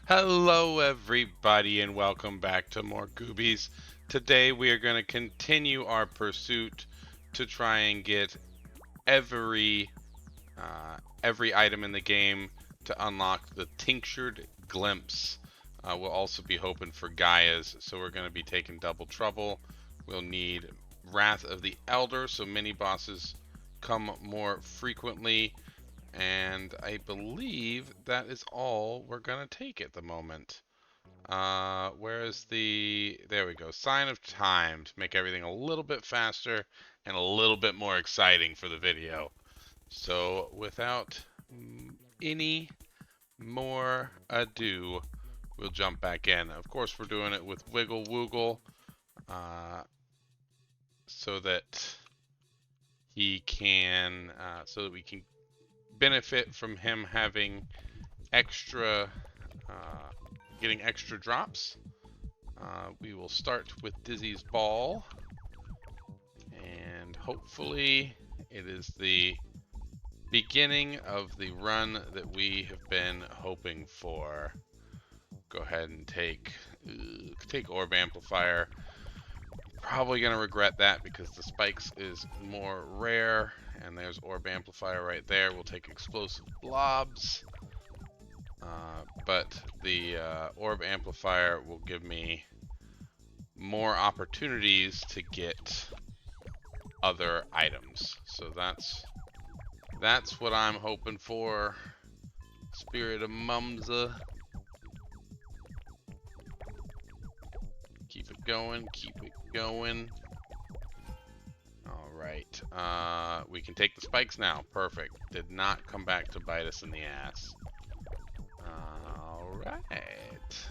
Hello everybody and welcome back to more Goobies. Today we are going to continue our pursuit to try and get every every item in the game to unlock the tinctured glimpse. We'll also be hoping for Gaia's, so we're going to be taking double trouble. We'll need Wrath of the Elder, so mini bosses come more frequently. And I believe that is all we're gonna take at the moment. Where is there we go, Sign of Time to make everything a little bit faster and a little bit more exciting for the video. So without any more ado, we'll jump back in. Of course, we're doing it with Wiggle Woogle, so that so that we can benefit from him having extra, getting extra drops. We will start with Dizzy's Ball, and hopefully it is the beginning of the run that we have been hoping for. Go ahead and take Orb Amplifier. Probably gonna regret that because the spikes is more rare, and there's Orb Amplifier right there. We'll take Explosive Blobs, but the Orb Amplifier will give me more opportunities to get other items. So that's what I'm hoping for. Spirit of Mumza. Keep it going, keep it going. Alright, we can take the spikes now. Perfect. Did not come back to bite us in the ass. Alright.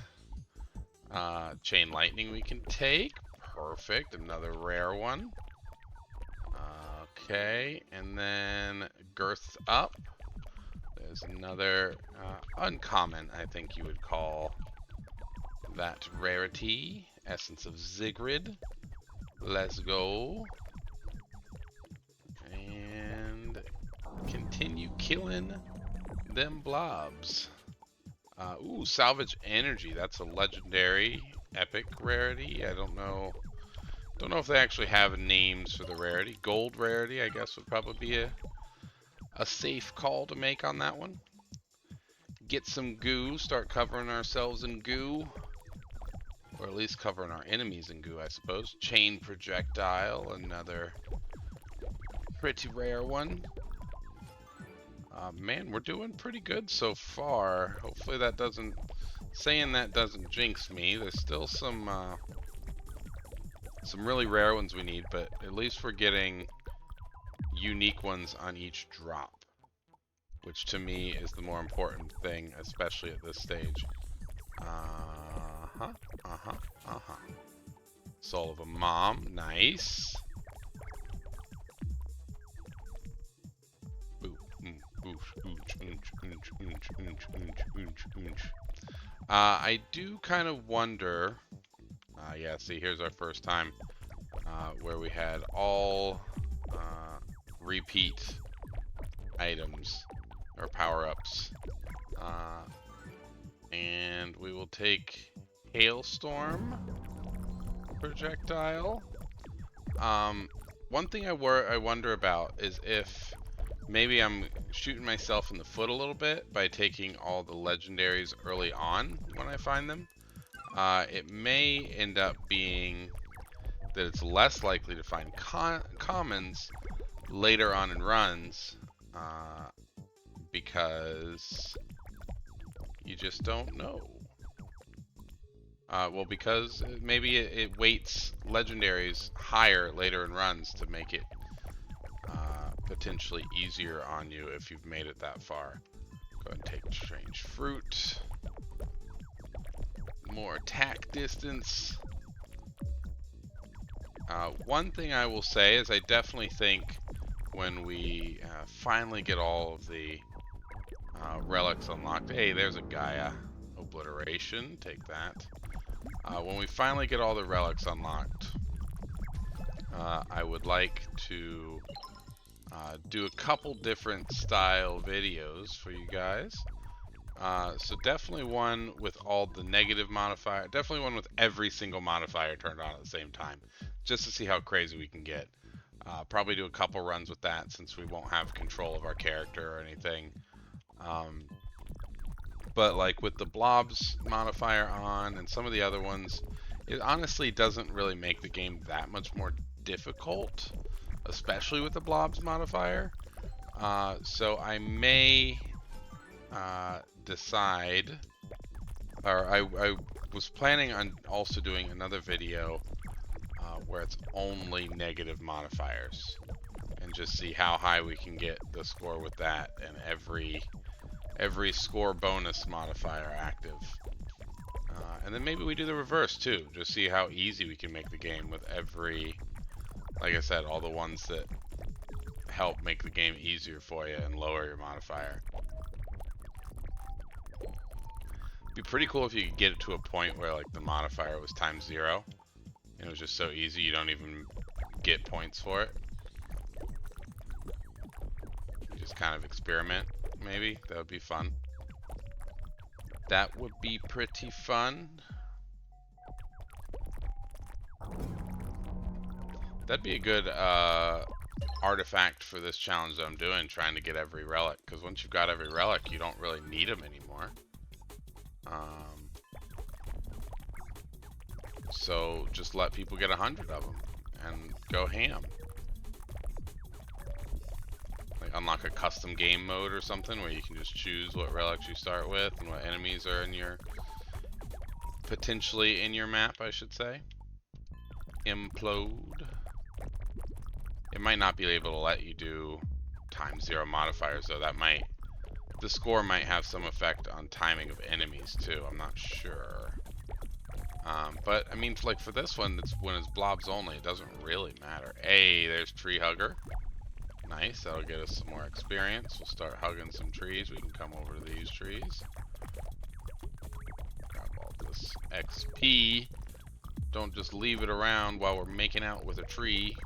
Chain Lightning we can take. Perfect. Another rare one. Okay, and then Girth Up. There's another uncommon, I think you would call that rarity. Essence of Zigrid. Let's go. And continue killing them blobs. Ooh, Salvage Energy. That's a legendary epic rarity. I don't know if they actually have names for the rarity. Gold rarity, I guess, would probably be a safe call to make on that one. Get some goo. Start covering ourselves in goo. Or at least covering our enemies in goo, I suppose. Chain Projectile, another pretty rare one. Man, we're doing pretty good so far. Hopefully that doesn't jinx me. There's still some really rare ones we need, but at least we're getting unique ones on each drop, which to me is the more important thing, especially at this stage. Soul of a Mom, nice. I do kind of wonder. Yeah, see, here's our first time where we had all repeat items or power-ups. And we will take Hailstorm Projectile. One thing I wonder about is if maybe I'm shooting myself in the foot a little bit by taking all the legendaries early on when I find them. It may end up being that it's less likely to find commons later on in runs, because you just don't know. Well, because maybe it weights legendaries higher later in runs to make it potentially easier on you if you've made it that far. Go ahead and take Strange Fruit. More attack distance. One thing I will say is I definitely think when we finally get all of the relics unlocked. Hey, there's a Gaia. Obliteration. Take that. When we finally get all the relics unlocked, I would like to do a couple different style videos for you guys. So definitely one with all the negative modifier. Definitely one with every single modifier turned on at the same time, just to see how crazy we can get. Probably do a couple runs with that since we won't have control of our character or anything. But like with the blobs modifier on and some of the other ones, it honestly doesn't really make the game that much more difficult, especially with the blobs modifier. So I may decide, or I was planning on also doing another video where it's only negative modifiers and just see how high we can get the score with that, and every score bonus modifier active. And then maybe we do the reverse too, just see how easy we can make the game with every, like I said, all the ones that help make the game easier for you and lower your modifier. It'd be pretty cool if you could get it to a point where like the modifier was times 0 and it was just so easy you don't even get points for it. You just kind of experiment, maybe. That would be fun. That would be pretty fun. That'd be a good artifact for this challenge that I'm doing, trying to get every relic. Because once you've got every relic, you don't really need them anymore. So just let people get 100 of them and go ham. Like unlock a custom game mode or something where you can just choose what relics you start with and what enemies are in your, potentially in your map, I should say. Implode. It might not be able to let you do times 0 modifiers though. That might, the score might have some effect on timing of enemies too. I'm not sure. But I mean, like for this one, it's when it's blobs only, it doesn't really matter. Hey, there's Tree Hugger. Nice, that'll get us some more experience. We'll start hugging some trees. We can come over to these trees. Grab all this XP. Don't just leave it around while we're making out with a tree.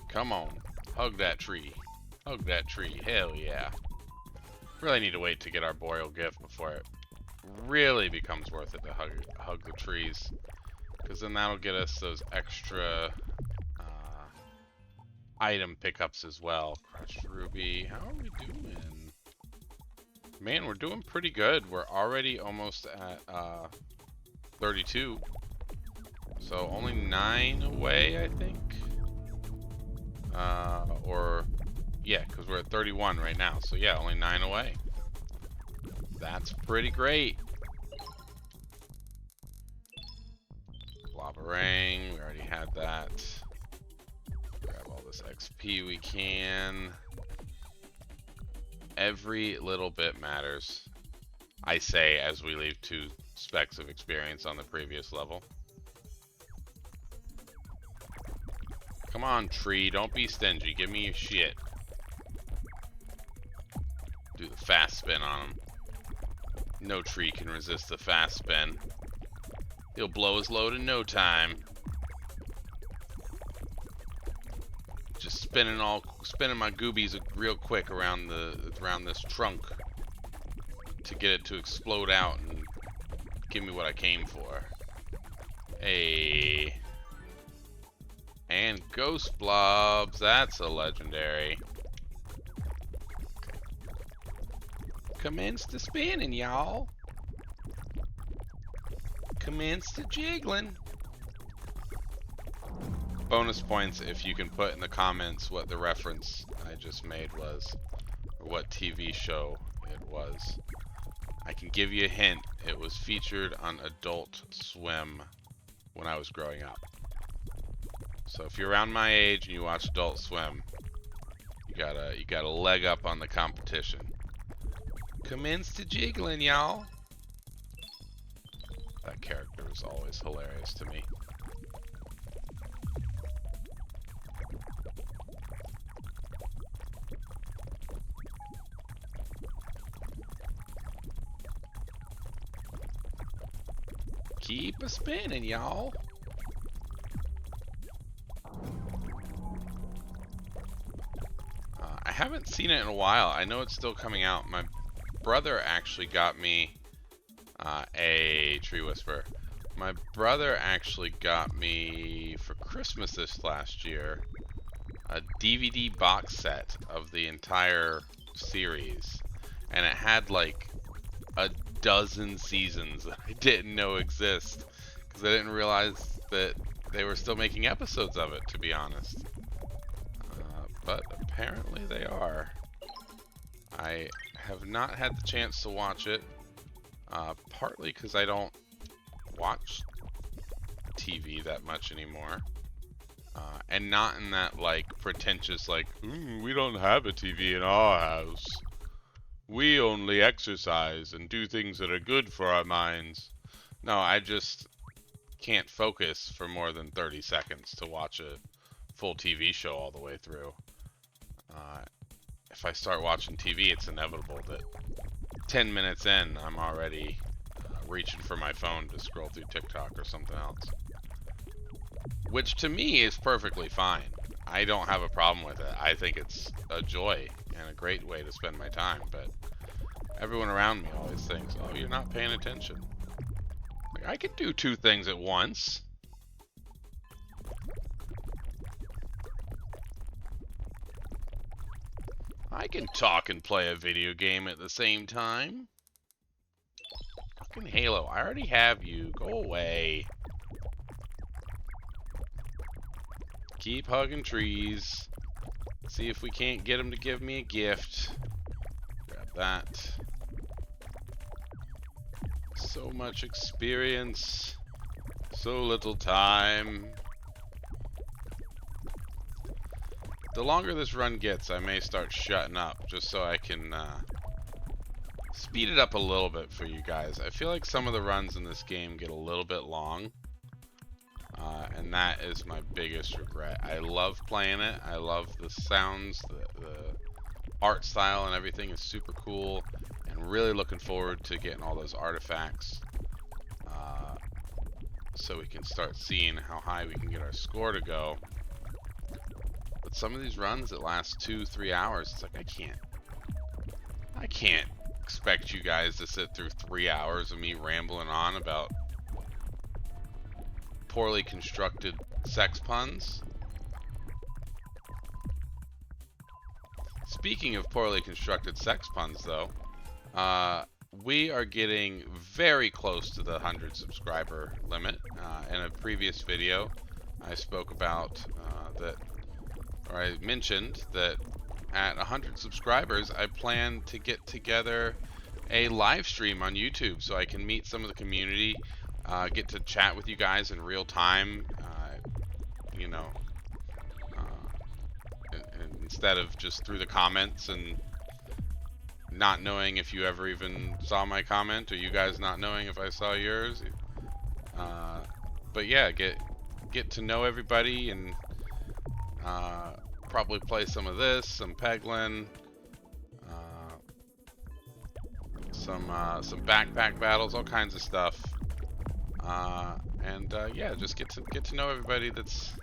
Come on, hug that tree. Hug that tree, hell yeah. Really need to wait to get our boreal gift before it really becomes worth it to hug the trees. Because then that'll get us those extra item pickups as well. Crushed ruby, how are we doing? Man, we're doing pretty good. We're already almost at 32. So only 9 away, I think. Or yeah, because we're at 31 right now. So yeah, only 9 away. That's pretty great. Lava-rang, we already had that. Grab all this XP we can. Every little bit matters, I say, as we leave 2 specks of experience on the previous level. Come on, tree, don't be stingy. Give me your shit. Do the fast spin on him. No tree can resist the fast spin. He'll blow his load in no time. Just spinning my goobies real quick around this trunk to get it to explode out and give me what I came for. Hey. And ghost blobs, that's a legendary. Commence to spinning, y'all. Commence to jiggling. Bonus points if you can put in the comments what the reference I just made was, or what TV show it was. I can give you a hint. It was featured on Adult Swim when I was growing up. So if you're around my age and you watch Adult Swim, you got a leg up on the competition. Commence to jiggling, y'all. That character is always hilarious to me. Keep a spinning, y'all. I haven't seen it in a while. I know it's still coming out. My brother actually got me a Tree Whisper. My brother actually got me for Christmas this last year a DVD box set of the entire series, and it had like a dozen seasons that I didn't know exist because I didn't realize that they were still making episodes of it, to be honest. But apparently they are. I have not had the chance to watch it, partly because I don't watch TV that much anymore. And not in that like pretentious like, we don't have a TV in our house. We only exercise and do things that are good for our minds. No, I just can't focus for more than 30 seconds to watch a full TV show all the way through. If I start watching TV, it's inevitable that 10 minutes in, I'm already reaching for my phone to scroll through TikTok or something else. Which to me is perfectly fine. I don't have a problem with it. I think it's a joy and a great way to spend my time, but everyone around me always thinks, oh, you're not paying attention. Like, I can do two things at once. I can talk and play a video game at the same time. Fucking Halo, I already have you. Go away. Keep hugging trees. See if we can't get him to give me a gift. Grab that. So much experience. So little time. The longer this run gets, I may start shutting up just so I can speed it up a little bit for you guys. I feel like some of the runs in this game get a little bit long. And that is my biggest regret. I love playing it. I love the sounds, the art style and everything is super cool. And really looking forward to getting all those artifacts. So we can start seeing how high we can get our score to go. But some of these runs that last 2-3 hours, it's like I can't expect you guys to sit through 3 hours of me rambling on about poorly constructed sex puns. Speaking of poorly constructed sex puns, though, we are getting very close to the 100 subscriber limit. In a previous video, I spoke about I mentioned that at 100 subscribers, I plan to get together a live stream on YouTube so I can meet some of the community, get to chat with you guys in real time, you know, and instead of just through the comments and not knowing if you ever even saw my comment, or you guys not knowing if I saw yours. But yeah, get to know everybody and probably play some of this, some Peglin, some backpack battles, all kinds of stuff. Yeah, just get to know everybody that's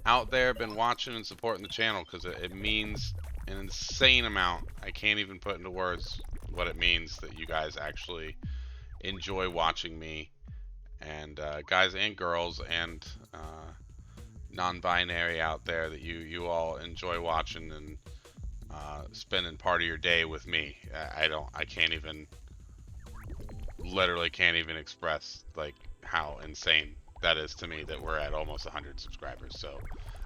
out there, been watching and supporting the channel, because it means an insane amount. I can't even put into words what it means that you guys actually enjoy watching me, and guys and girls and non-binary out there, that you all enjoy watching and spending part of your day with me. I can't even, literally can't even express like how insane that is to me that we're at almost 100 subscribers. So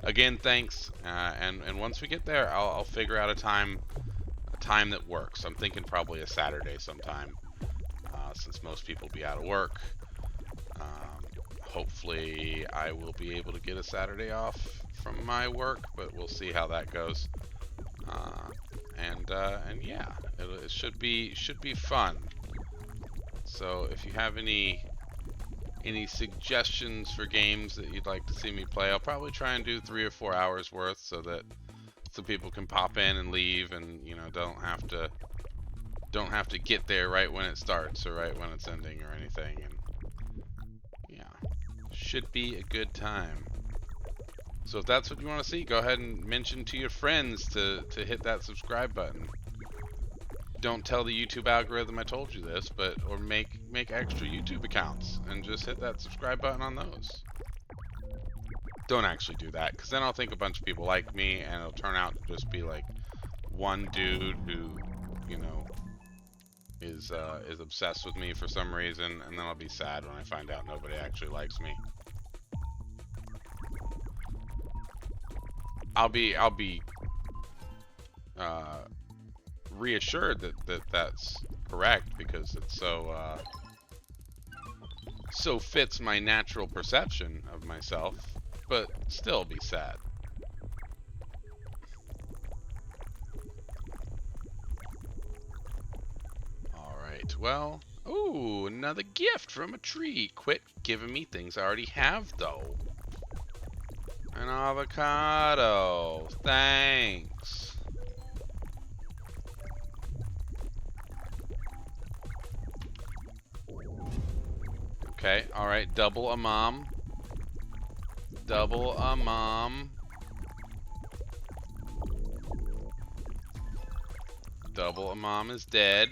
again, thanks, and once we get there, I'll figure out a time that works. I'm thinking probably a Saturday sometime, since most people be out of work. Hopefully I will be able to get a Saturday off from my work, but we'll see how that goes. And yeah, it should be fun. So if you have any suggestions for games that you'd like to see me play, I'll probably try and do 3 or 4 hours worth, so that some people can pop in and leave, and you know, don't have to get there right when it starts or right when it's ending or anything. And should be a good time. So if that's what you want to see, go ahead and mention to your friends to hit that subscribe button. Don't tell the YouTube algorithm I told you this, but or make extra YouTube accounts and just hit that subscribe button on those. Don't actually do that, because then I'll think a bunch of people like me, and it'll turn out to just be like one dude who, you know, is obsessed with me for some reason, and then I'll be sad when I find out nobody actually likes me. I'll be reassured that that's correct, because it's so fits my natural perception of myself, but still be sad. All right, well, ooh, another gift from a tree. Quit giving me things I already have, though. An avocado. Thanks. Okay, alright. Double a mom. Double a mom. Double a mom is dead.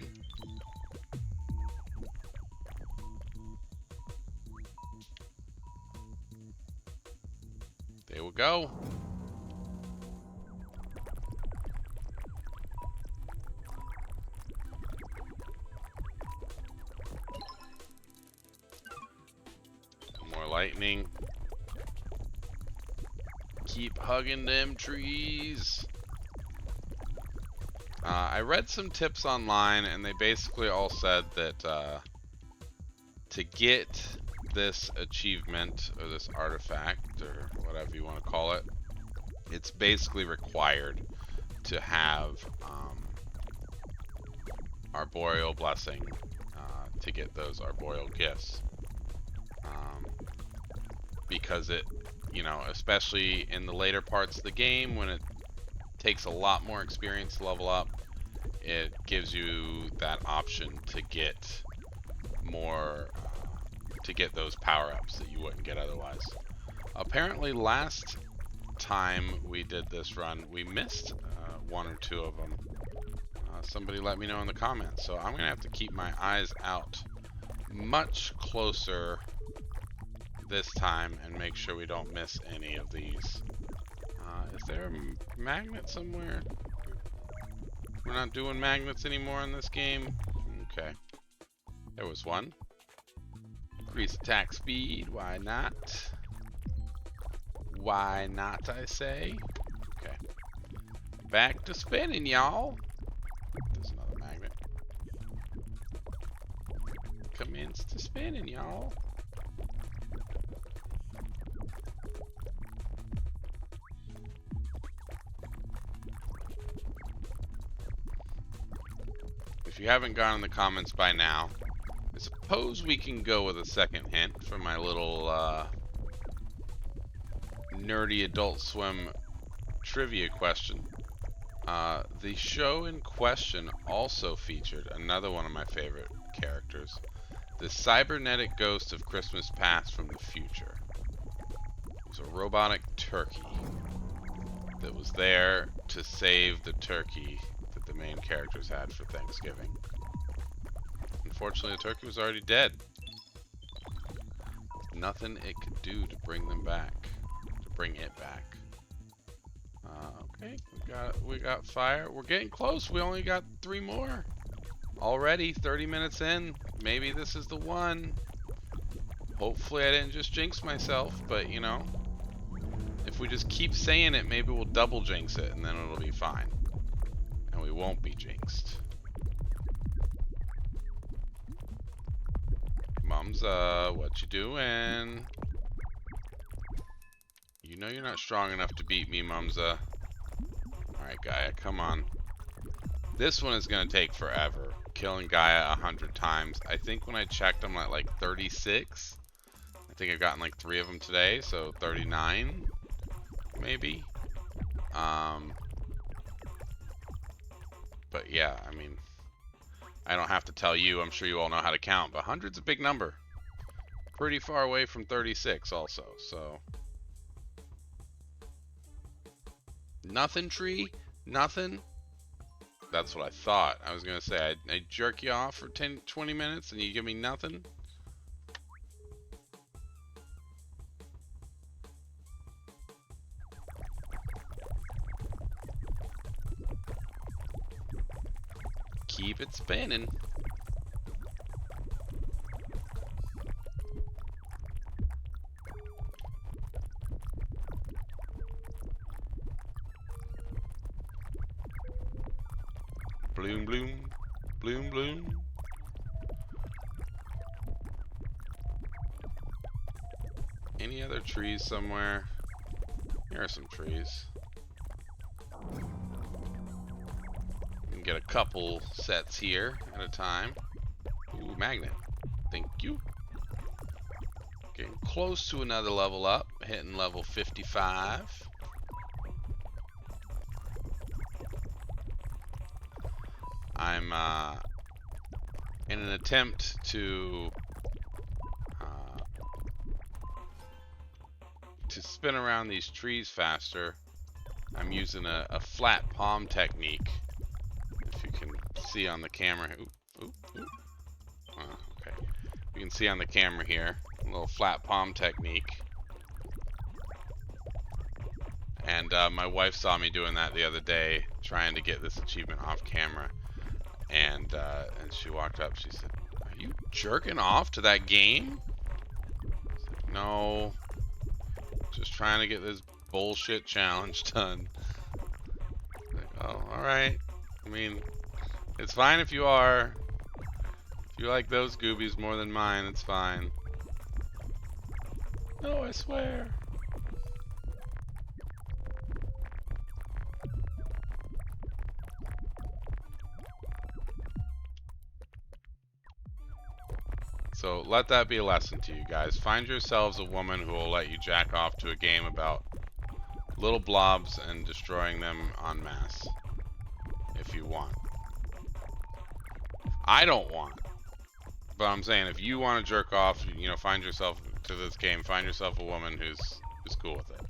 There we go. More lightning. Keep hugging them trees. I read some tips online, and they basically all said that to get this achievement, or this artifact, or whatever you want to call it, it's basically required to have Arboreal Blessing to get those Arboreal Gifts. Because it, you know, especially in the later parts of the game, when it takes a lot more experience to level up, it gives you that option to get more, to get those power-ups that you wouldn't get otherwise. Apparently last time we did this run, we missed one or two of them. Somebody let me know in the comments, so I'm gonna have to keep my eyes out much closer this time and make sure we don't miss any of these. Is there a magnet somewhere? We're not doing magnets anymore in this game? Okay. There was one. Increase attack speed. Why not? Why not, I say? Okay. Back to spinning, y'all. There's another magnet. Commence to spinning, y'all. If you haven't gone in the comments by now, I suppose we can go with a second hint for my little nerdy Adult Swim trivia question. The show in question also featured another one of my favorite characters, the cybernetic ghost of Christmas Past from the future. It was a robotic turkey that was there to save the turkey that the main characters had for Thanksgiving. Unfortunately, the turkey was already dead. Nothing it could do to bring them back, to bring it back. Okay, we got fire. We're getting close. We only got 3 more. Already 30 minutes in. Maybe this is the one. Hopefully I didn't just jinx myself, but you know, if we just keep saying it, maybe we'll double jinx it and then it'll be fine. And we won't be jinxed. Mumsa, what you doing? You know you're not strong enough to beat me, Mumsa. Alright, Gaia, come on. This one is going to take forever. Killing Gaia 100 times. I think when I checked, I'm at like 36. I think I've gotten like 3 of them today, so 39, maybe. But yeah, I mean, I don't have to tell you. I'm sure you all know how to count, but 100's a big number. pretty far away from 36 also, so. Nothing, tree? Nothing? That's what I thought. I was gonna say, I jerk you off for 10, 20 minutes and you give me nothing? Keep it spinning. Bloom, bloom, bloom, bloom. Any other trees somewhere? Here are some trees. We can get a couple sets here at a time. Ooh, magnet. Thank you. Getting close to another level up, hitting level 55. I'm in an attempt to spin around these trees faster. I'm using a flat palm technique. If you can see on the camera. Ooh, ooh, ooh. Okay. You can see on the camera here, a little flat palm technique. And my wife saw me doing that the other day, trying to get this achievement off camera. And she walked up, she said, "Are you jerking off to that game?" I said, "No, just trying to get this bullshit challenge done." Like, oh, alright. I mean, it's fine if you are. If you like those Goobies more than mine, it's fine. No, I swear. So let that be a lesson to you guys. Find yourselves a woman who will let you jack off to a game about little blobs and destroying them en masse. If you want. I don't want. But I'm saying if you want to jerk off, you know, find yourself to this game. Find yourself a woman who's cool with it.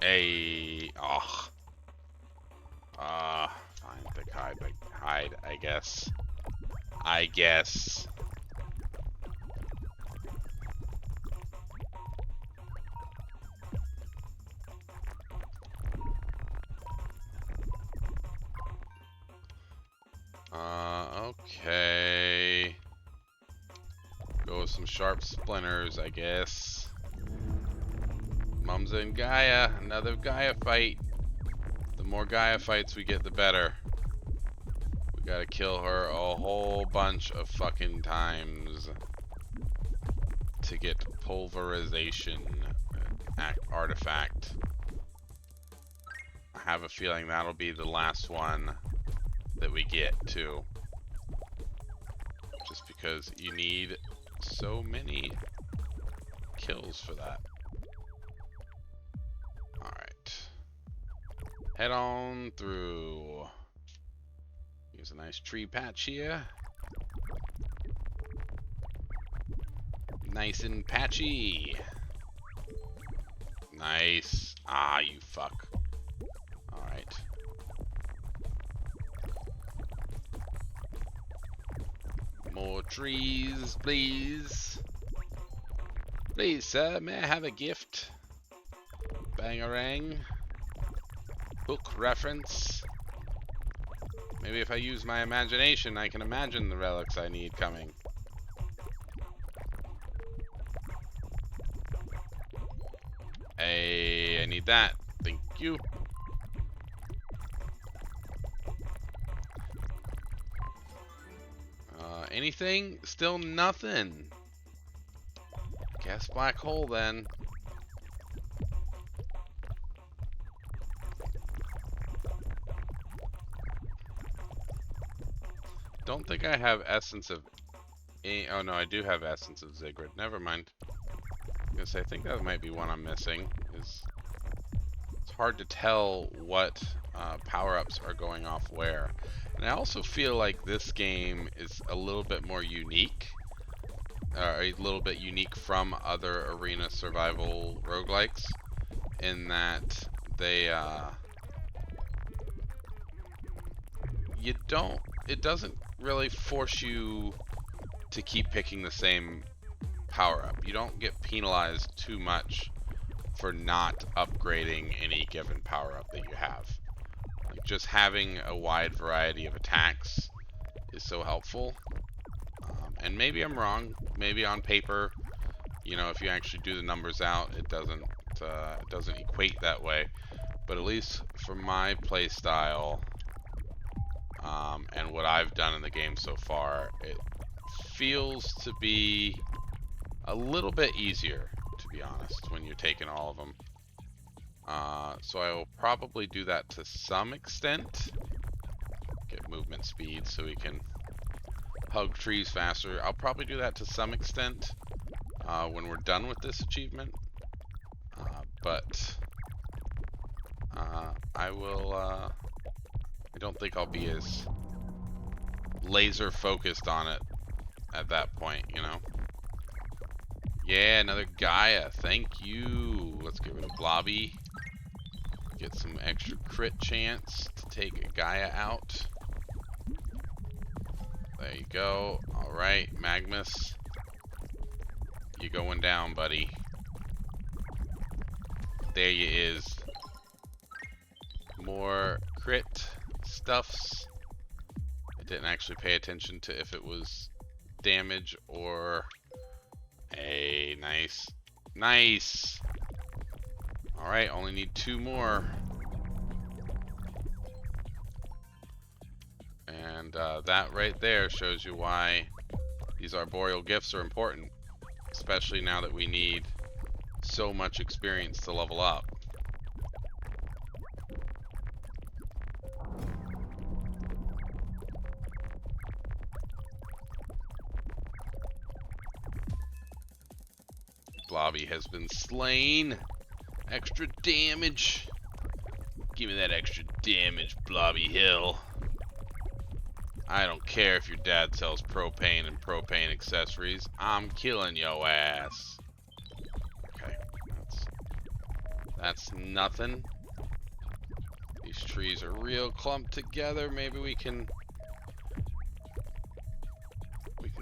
Hey, oh. Fine, pick hide, I guess. Okay. Go with some sharp splinters, I guess. Mumsa and Gaia, another Gaia fight. The more Gaia fights we get, the better. We gotta kill her a whole bunch of fucking times to get pulverization artifact. I have a feeling that'll be the last one that we get too. Just because you need so many kills for that. Head on through. Here's a nice tree patch here. Nice and patchy. Nice. Ah, you fuck. Alright. More trees, please. Please, sir, may I have a gift? Bangarang. Book reference. Maybe if I use my imagination, I can imagine the relics I need coming. Hey, I need that. Thank you. Anything? Still nothing. Guess black hole then. Don't think I have essence of... Oh no, I do have essence of Ziggurat. Never mind. I was gonna say, I think that might be one I'm missing. It's hard to tell what power-ups are going off where. And And I also feel like this game is a little bit more unique. A little bit unique from other arena survival roguelikes in that they it doesn't really force you to keep picking the same power up. You don't get penalized too much for not upgrading any given power up that you have. Like just having a wide variety of attacks is so helpful. And maybe I'm wrong. Maybe on paper, you know, if you actually do the numbers out, it doesn't equate that way. But at least for my play style, and what I've done in the game so far, it feels to be a little bit easier, to be honest, when you're taking all of them. So I will probably do that to some extent. Get movement speed so we can hug trees faster. I'll probably do that to some extent when we're done with this achievement. But I will, I don't think I'll be as laser focused on it at that point, you know? Yeah, another Gaia. Thank you. Let's get rid of Blobby. Get some extra crit chance to take a Gaia out. There you go. Alright, Magnus. You going down, buddy. There you is. More crit stuffs. I didn't actually pay attention to if it was damage or... Hey, nice. Nice! Alright, only need 2 more. And that right there shows you why these arboreal gifts are important. Especially now that we need so much experience to level up. Blobby has been slain. Extra damage. Give me that extra damage, Blobby Hill. I don't care if your dad sells propane and propane accessories. I'm killing yo ass. Okay, that's nothing. These trees are real clumped together. Maybe we can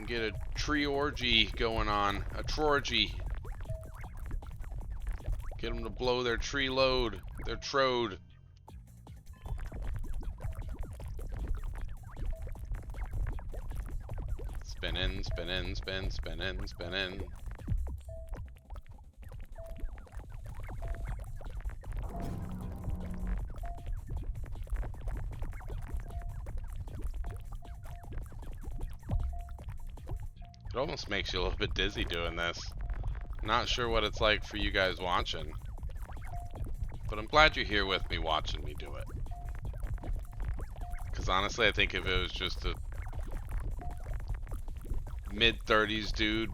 get a tree orgy going on. A trorgy. Get them to blow their tree load, their trode. Spin in, spin in, spin, spin in, spin in. It almost makes you a little bit dizzy doing this. Not sure what it's like for you guys watching, but I'm glad you're here with me watching me do it. Because honestly, I think if it was just a mid-30s dude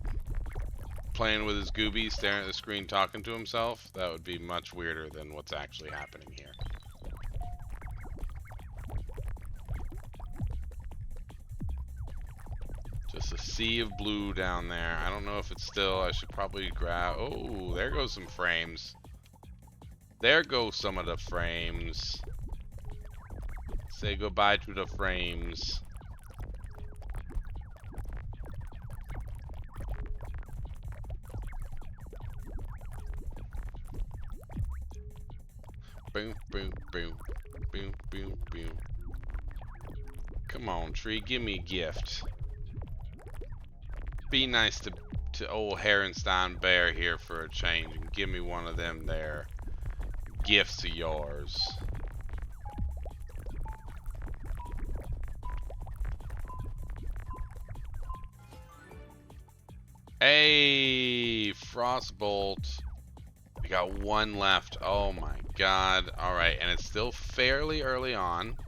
playing with his Goobie, staring at the screen, talking to himself, that would be much weirder than what's actually happening here. Just a sea of blue down there. I don't know if it's still... I should probably grab... Oh, there goes some frames. There go some of the frames. Say goodbye to the frames. Boom, boom, boom. Boom, boom, boom. Come on, tree. Give me a gift. Be nice to old Herenstein Bear here for a change and give me one of them there gifts of yours. Hey, Frostbolt. We got 1 left. Oh my god. Alright, and it's still fairly early on.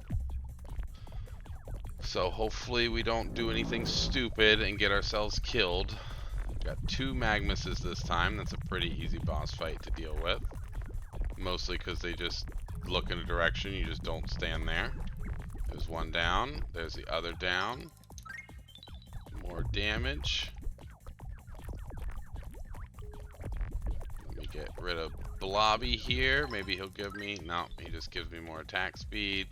So hopefully we don't do anything stupid and get ourselves killed. We've got 2 Magmuses this time. That's a pretty easy boss fight to deal with. Mostly because they just look in a direction, you just don't stand there. There's one down. There's the other down. More damage. Let me get rid of Blobby here. Maybe he'll give me... No, he just gives me more attack speed.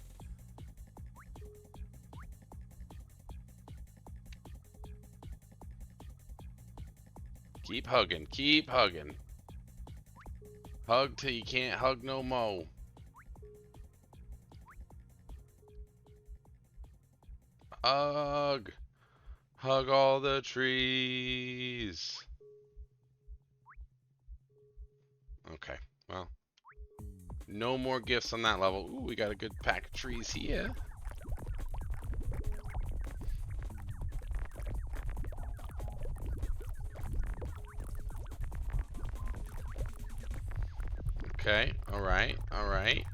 Keep hugging. Keep hugging. Hug till you can't hug no more. Hug. Hug all the trees. Okay, well. No more gifts on that level. Ooh, we got a good pack of trees here. Okay, alright, alright.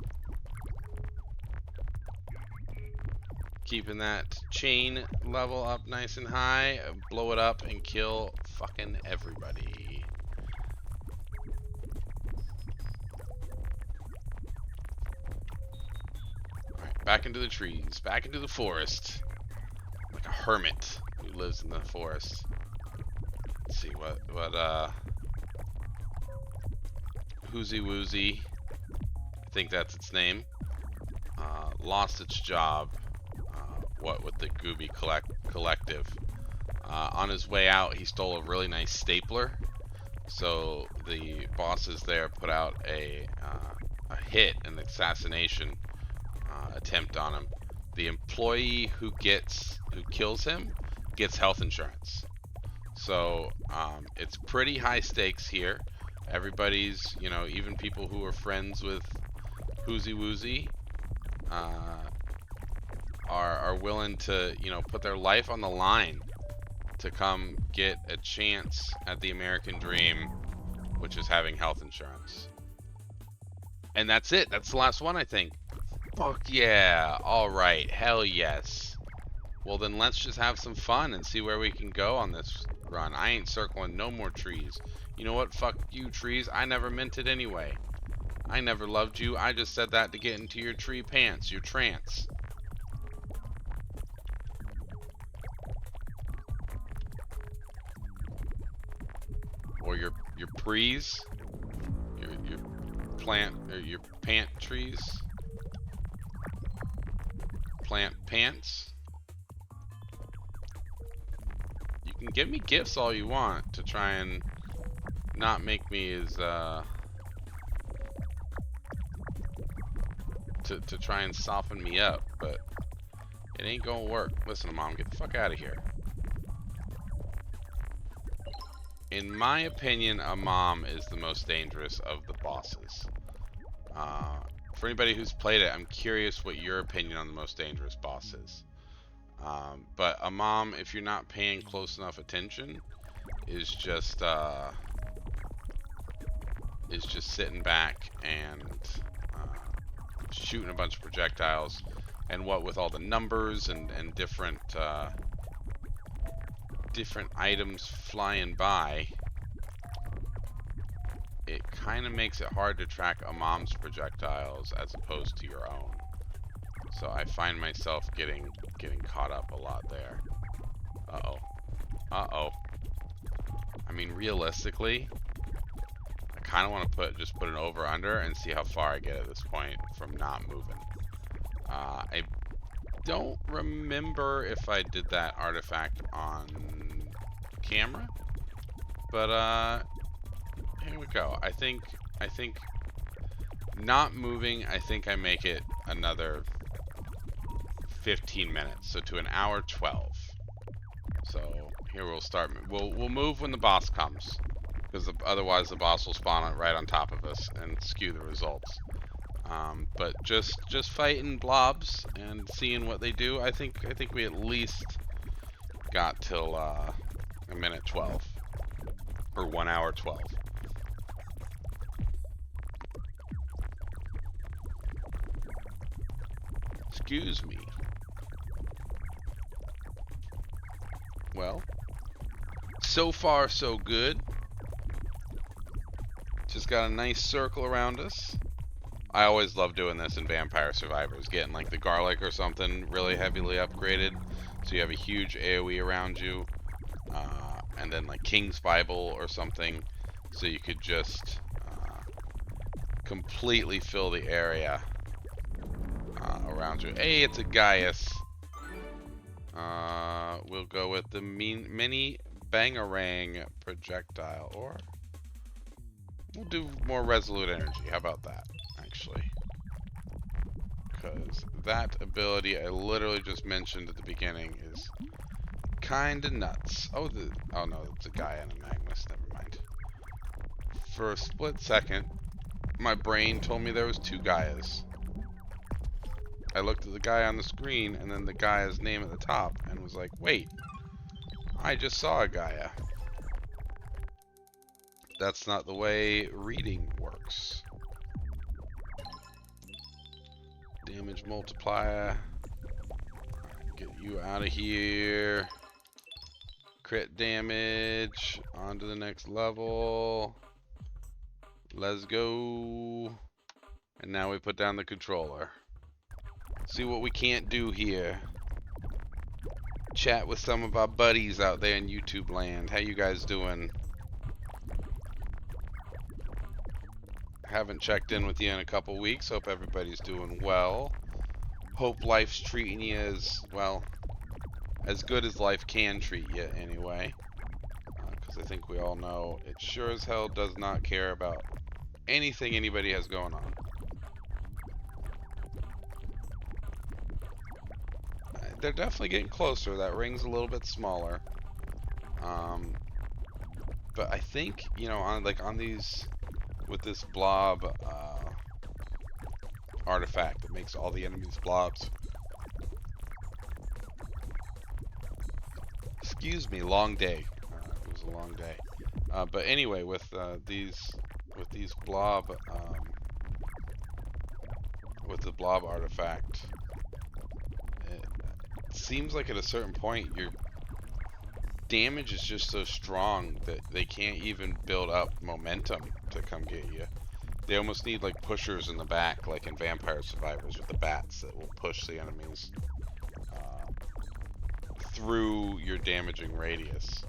Keeping that chain level up nice and high. Blow it up and kill fucking everybody. Alright, back into the trees. Back into the forest. Like a hermit who lives in the forest. Let's see what Woozy Woozy, I think that's its name, lost its job, what with the Goobie collective. On his way out, he stole a really nice stapler, so the bosses there put out a hit, an assassination attempt on him. The employee who kills him gets health insurance. So it's pretty high stakes here. Everybody's, you know, even people who are friends with Woozy Woozy are willing to, you know, put their life on the line to come get a chance at the American dream, which is having health insurance. And that's it. That's the last one, I think. Fuck yeah. All right. Hell yes. Well, then let's just have some fun and see where we can go on this run. I ain't circling no more trees. You know what? Fuck you, trees. I never meant it anyway. I never loved you. I just said that to get into your tree pants, your trance. Or your prees. Your plant, or your pant trees. Plant pants. You can give me gifts all you want to try and not make me as to try and soften me up, but it ain't gonna work. Listen, Mom, get the fuck out of here. In my opinion, a mom is the most dangerous of the bosses. For anybody who's played it, I'm curious what your opinion on the most dangerous boss is. But a mom, if you're not paying close enough attention, is just sitting back and shooting a bunch of projectiles. And what with all the numbers and different items flying by, it kind of makes it hard to track a mom's projectiles as opposed to your own. So I find myself getting caught up a lot there. Uh-oh. Uh-oh. I mean, realistically, I kind of want to just put an over-under and see how far I get at this point from not moving. I don't remember if I did that artifact on camera, but here we go. I think not moving, I think I make it another 15 minutes, so to an hour 12. So here we'll start. We'll move when the boss comes, because otherwise the boss will spawn right on top of us and skew the results. But just fighting blobs and seeing what they do, I think we at least got till a minute 12 or 1 hour 12. Excuse me. Well, so far so good. Just got a nice circle around us. I always love doing this in Vampire Survivors, getting like the garlic or something really heavily upgraded, so you have a huge AoE around you, and then like King's Bible or something, so you could just completely fill the area around you. Hey, it's a Gaius. We'll go with the mini bangarang projectile, or we'll do more resolute energy. How about that, actually? Because that ability I literally just mentioned at the beginning is kinda nuts. Oh, no, it's a Gaia and a Magnus. Never mind. For a split second, my brain told me there was two Gaias. I looked at the guy on the screen and then the Gaia's name at the top and was like, wait, I just saw a Gaia. That's not the way reading works. Damage multiplier. Get you out of here. Crit damage. On to the next level. Let's go. And now we put down the controller. See what we can't do here. Chat with some of our buddies out there in YouTube land. How you guys doing? Haven't checked in with you in a couple weeks. Hope everybody's doing well. Hope life's treating you as, well, as good as life can treat you anyway. Because I think we all know it sure as hell does not care about anything anybody has going on. They're definitely getting closer. That ring's a little bit smaller. But I think, you know, on these, with this blob artifact that makes all the enemies blobs. Excuse me, long day. It was a long day. But anyway, with these blob, with the blob artifact, it seems like at a certain point your damage is just so strong that they can't even build up momentum to come get you. They almost need like pushers in the back, like in Vampire Survivors with the bats that will push the enemies through your damaging radius.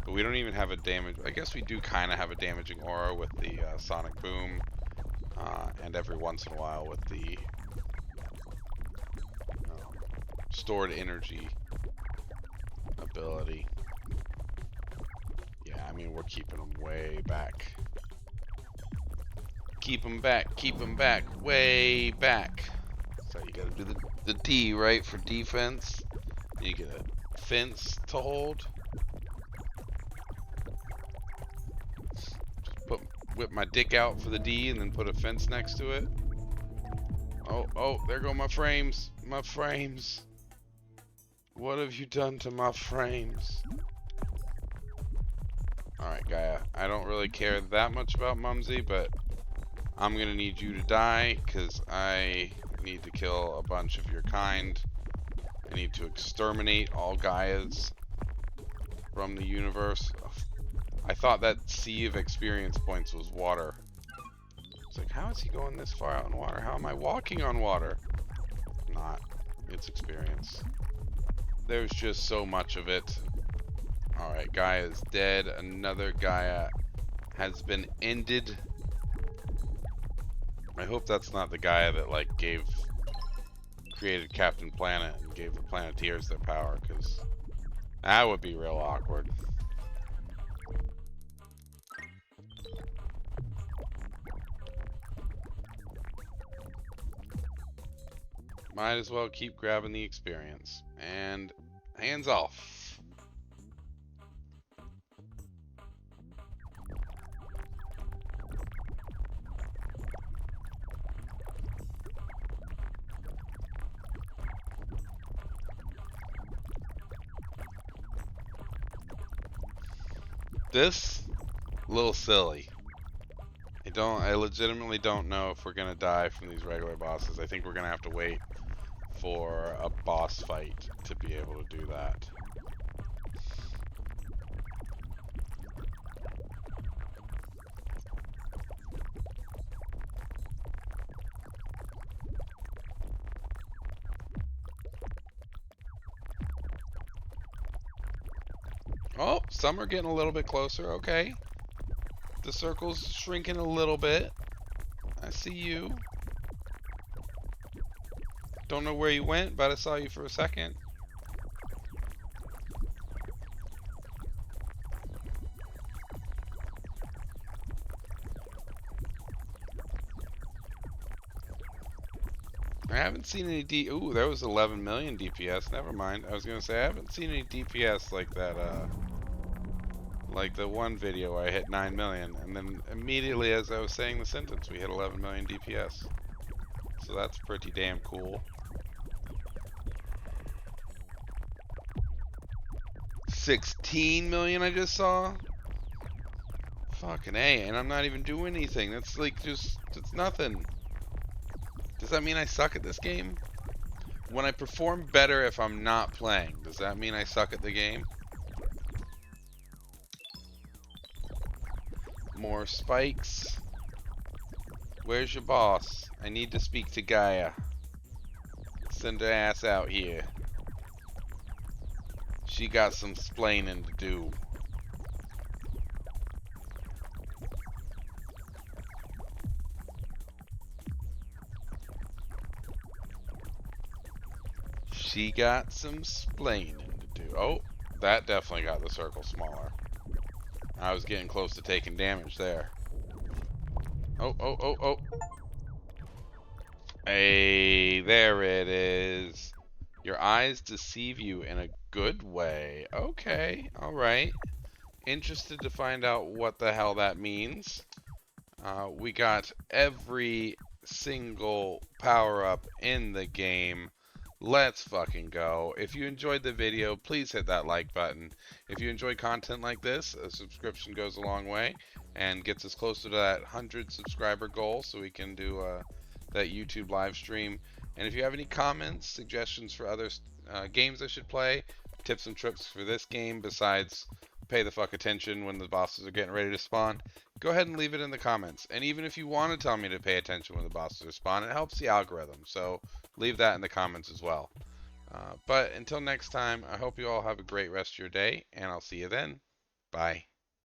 But we don't even have a damage. I guess we do kind of have a damaging aura with the sonic boom, and every once in a while with the stored energy ability. Yeah, I mean, we're keeping them way back. Keep them back, way back. So you gotta do the D, right, for defense. You get a fence to hold. Just whip my dick out for the D and then put a fence next to it. Oh, there go my frames. My frames. What have you done to my frames? Alright, Gaia. I don't really care that much about Mumsy, but I'm gonna need you to die, because I need to kill a bunch of your kind. I need to exterminate all Gaias from the universe. I thought that sea of experience points was water. It's like, how is he going this far out in water? How am I walking on water? Not. It's experience. There's just so much of it. Alright, Gaia is dead. Another Gaia has been ended. I hope that's not the Gaia that, like, created Captain Planet and gave the Planeteers their power, because that would be real awkward. Might as well keep grabbing the experience. And hands off. This a little silly. I legitimately don't know if we're gonna die from these regular bosses. I think we're gonna have to wait for a boss fight to be able to do that. Oh, some are getting a little bit closer. Okay. The circle's shrinking a little bit. I see you. Don't know where you went, but I saw you for a second. I haven't seen any Ooh, there was 11 million DPS. Never mind. I was gonna say I haven't seen any DPS like that. Like the one video I hit 9 million, and then immediately as I was saying the sentence, we hit 11 million DPS. So that's pretty damn cool. 16 million I just saw. Fucking A, and I'm not even doing anything. That's like it's nothing. Does that mean I suck at this game? When I perform better if I'm not playing, does that mean I suck at the game? More spikes. Where's your boss? I need to speak to Gaia. Send her ass out here. She got some splaining to do. She got some splaining to do. Oh, that definitely got the circle smaller. I was getting close to taking damage there. Oh, oh, oh, oh. Hey, there it is. Your eyes deceive you in a good way. Okay, alright. Interested to find out what the hell that means. We got every single power-up in the game. Let's fucking go. If you enjoyed the video, please hit that like button. If you enjoy content like this, a subscription goes a long way and gets us closer to that 100 subscriber goal so we can do that YouTube live stream. And if you have any comments, suggestions for other games I should play, tips and trips for this game besides pay the fuck attention when the bosses are getting ready to spawn, go ahead and leave it in the comments. And even if you want to tell me to pay attention when the bosses are spawn, it helps the algorithm. So leave that in the comments as well. But until next time, I hope you all have a great rest of your day, and I'll see you then. Bye.